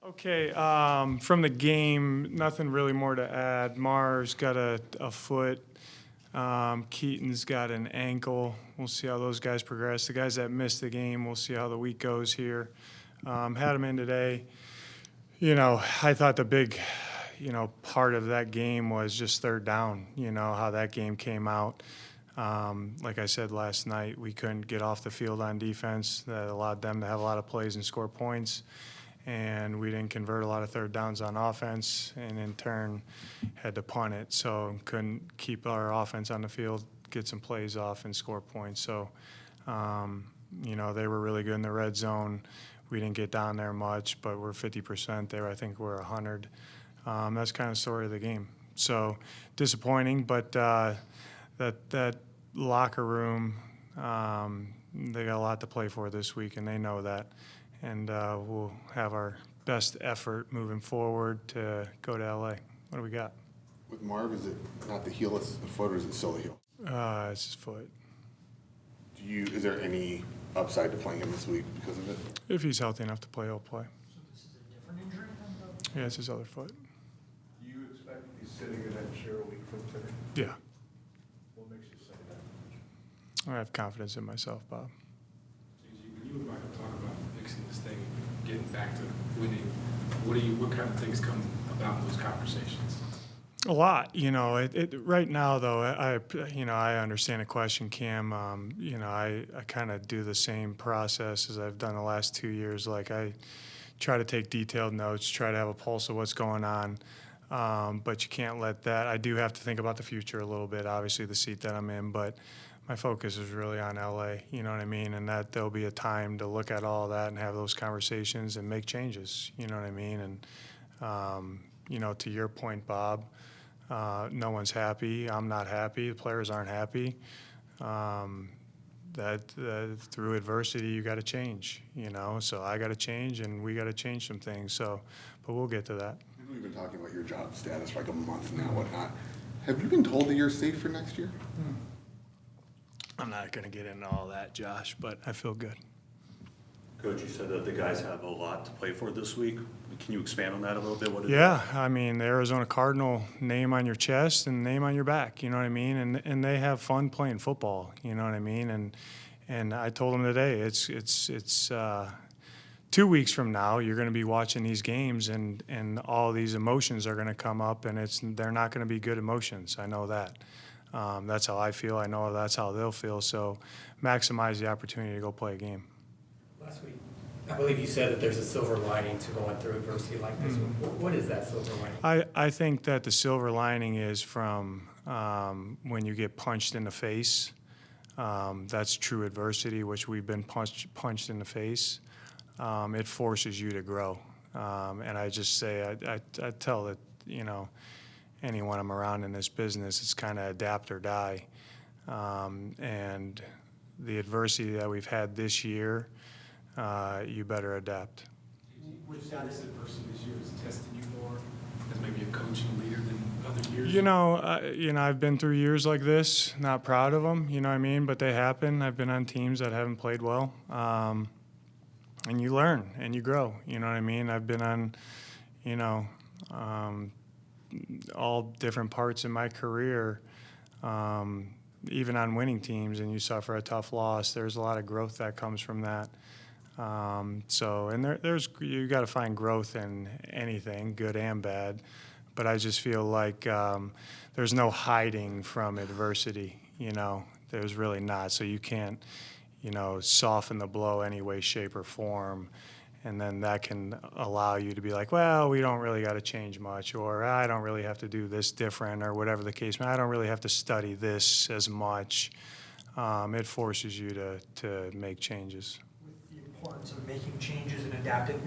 Okay, from the game, nothing really more to add. Marr's got a foot. Keaton's got an ankle. We'll see how those guys progress. The guys that missed the game, we'll see how the week goes here. Had them in today. I thought the big, part of that game was just third down, how that game came out. Like I said last night, we couldn't get off the field on defense. That allowed them to have a lot of plays and score points. And we didn't convert a lot of third downs on offense, and in turn had to punt it. So couldn't keep our offense on the field, get some plays off, and score points. So, they were really good in the red zone. We didn't get down there much, but we're 50% there. I think we're 100. That's kind of the story of the game. So disappointing, but that locker room, they got a lot to play for this week, and they know that. And we'll have our best effort moving forward to go to LA. What do we got? With Marv, is it not the heel, it's the foot, or is it still the heel? It's his foot. Is there any upside to playing him this week because of it? If he's healthy enough to play, he'll play. So this is a different injury then? Yeah, it's his other foot. Do you expect to be sitting in that chair a week from today? Yeah. What makes you say that? I have confidence in myself, Bob. When you and Michael talk about fixing this thing, getting back to winning, what kind of things come about in those conversations? A lot, right now though, I understand the question, Cam. I kind of do the same process as I've done the last 2 years. Like I try to take detailed notes, try to have a pulse of what's going on. But you can't let that, I do have to think about the future a little bit, obviously the seat that I'm in, but my focus is really on LA, you know what I mean? And that there'll be a time to look at all that and have those conversations and make changes, you know what I mean? And, to your point, Bob, no one's happy. I'm not happy. The players aren't happy. Through adversity, you got to change, So I got to change, and we got to change some things. But we'll get to that. I know we've been talking about your job status for like a month now, whatnot. Have you been told that you're safe for next year? I'm not going to get into all that, Josh, but I feel good. Coach, you said that the guys have a lot to play for this week. Can you expand on that a little bit? Yeah, I mean, the Arizona Cardinal name on your chest and name on your back, you know what I mean? And they have fun playing football, you know what I mean? And I told them today, it's 2 weeks from now, you're going to be watching these games, and all these emotions are going to come up, and they're not going to be good emotions. I know that. That's how I feel. I know that's how they'll feel. So maximize the opportunity to go play a game. Last week, I believe you said that there's a silver lining to going through adversity like this. What is that silver lining? I think that the silver lining is from when you get punched in the face. That's true adversity, which we've been punched in the face. It forces you to grow. And I just say, I tell that, anyone I'm around in this business, it's kind of adapt or die. And the adversity that we've had this year, you better adapt. Which this adversity this year is testing you more as maybe a coaching leader than other years? I've been through years like this, not proud of them, you know what I mean? But they happen. I've been on teams that haven't played well. And you learn and you grow, you know what I mean? I've been on, all different parts in my career, even on winning teams, and you suffer a tough loss. There's a lot of growth that comes from that. There's you got to find growth in anything, good and bad. But I just feel like there's no hiding from adversity. There's really not. So you can't, soften the blow any way, shape, or form. And then that can allow you to be like, well, we don't really got to change much, or I don't really have to do this different, or whatever the case may be. I don't really have to study this as much. It forces you to make changes. With the importance of making changes and adapting,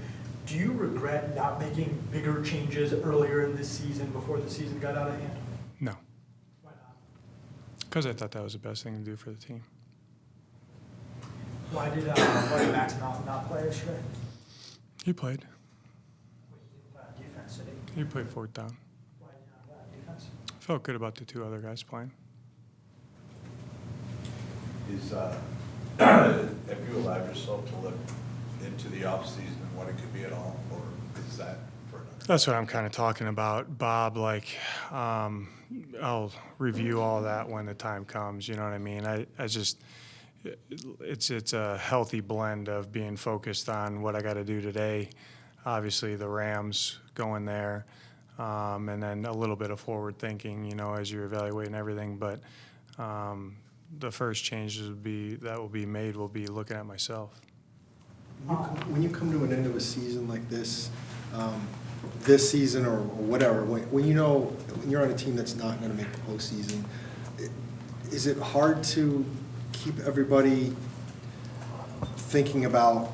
do you regret not making bigger changes earlier in this season before the season got out of hand? No. Why not? Because I thought that was the best thing to do for the team. Why did Max not play yesterday? He played. Why did he play on defense? Did he? He played fourth down. Why did he not play on defense? Felt good about the two other guys playing. Have you allowed yourself to look into the offseason and what it could be at all, or is that That's what I'm kind of talking about, Bob. Like, I'll review all that when the time comes. You know what I mean? I just, it's a healthy blend of being focused on what I got to do today. Obviously, the Rams going there, and then a little bit of forward thinking. You know, as you're evaluating everything. But the first changes will be made will be looking at myself. When you come to an end of a season like this season or whatever, when you know when you're on a team that's not going to make the postseason, is it hard to keep everybody thinking about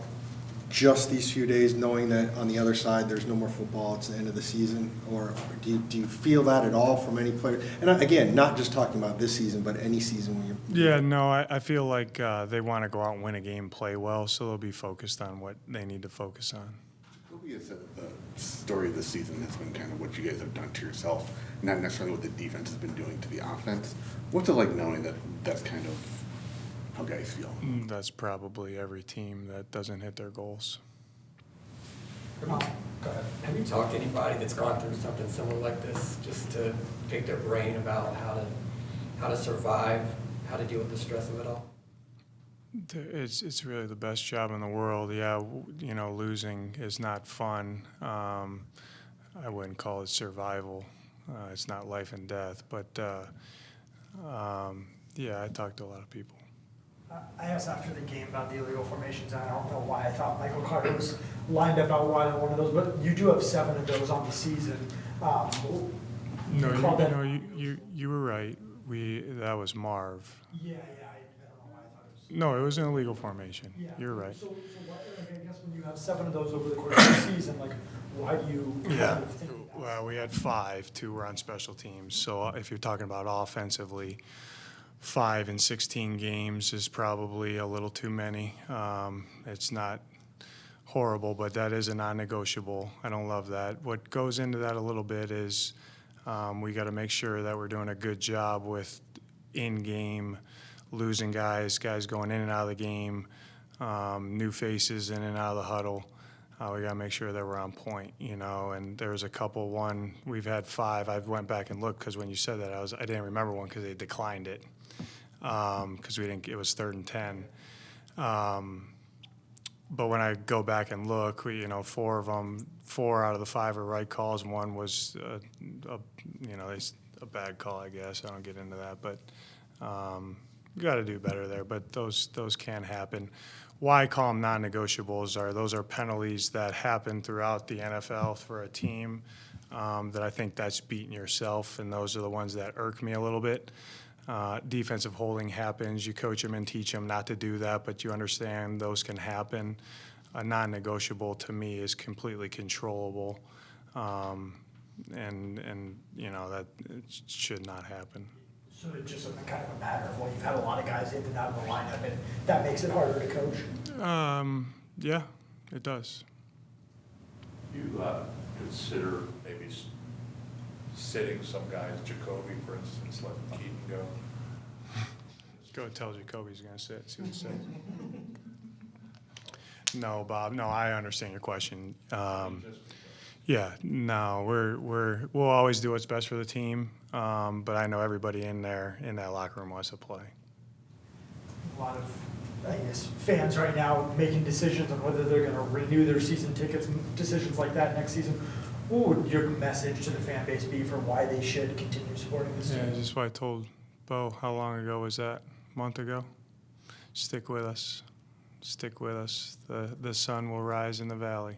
just these few days, knowing that on the other side there's no more football, it's the end of the season? Or do you feel that at all from any player? And again, not just talking about this season, but any season when you're... Yeah, no, I feel like they want to go out and win a game, play well, so they'll be focused on what they need to focus on. Kobe has said that the story of the season has been kind of what you guys have done to yourself, not necessarily what the defense has been doing to the offense. What's it like knowing that that's kind of how guys feel? That's probably every team that doesn't hit their goals. Go ahead. Have you talked to anybody that's gone through something similar like this, just to pick their brain about how to survive, how to deal with the stress of it all? It's really the best job in the world. Yeah, you know, losing is not fun. I wouldn't call it survival. It's not life and death. But yeah, I talked to a lot of people. I asked after the game about the illegal formations, and I don't know why I thought Michael Carter was lined up out wide on one of those, but you do have 7 of those on the season. You were right. That was Marv. Yeah, I don't know why I thought it was. No, it was an illegal formation. Yeah. You're right. So what, I guess when you have 7 of those over the course of the season, like, why do you Yeah. kind of think that? Well, we had 5. 2 were on special teams. So if you're talking about offensively, 5 in 16 games is probably a little too many. It's not horrible, but that is a non-negotiable. I don't love that. What goes into that a little bit is we got to make sure that we're doing a good job with in-game losing guys going in and out of the game, new faces in and out of the huddle. We got to make sure that we're on point, you know. And there's a couple. One, we've had 5. I went back and looked because when you said that, I didn't remember one because they declined it because we didn't. It was 3rd and 10. But when I go back and look, 4 of them, 4 out of the 5 are right calls, and 1 was, a bad call, I guess. I don't get into that, but we got to do better there. But those can happen. Why I call them non-negotiables those are penalties that happen throughout the NFL for a team that I think that's beating yourself, and those are the ones that irk me a little bit. Defensive holding happens. You coach them and teach them not to do that, but you understand those can happen. A non-negotiable to me is completely controllable, and that it should not happen. So it's just kind of a matter of, well, you've had a lot of guys in and out of the lineup, and that makes it harder to coach? Yeah, it does. You consider maybe sitting some guys, Jacoby, for instance, letting Keaton go? Go tell Jacoby's going to sit, see what he says. No, Bob, no, I understand your question. Yeah, no, we'll always do what's best for the team, but I know everybody in that locker room wants to play. A lot of, I guess, fans right now making decisions on whether they're going to renew their season tickets, decisions like that next season. What would your message to the fan base be for why they should continue supporting this team? Yeah, just what I told Bo. How long ago was that? A month ago? Stick with us. Stick with us. The sun will rise in the valley.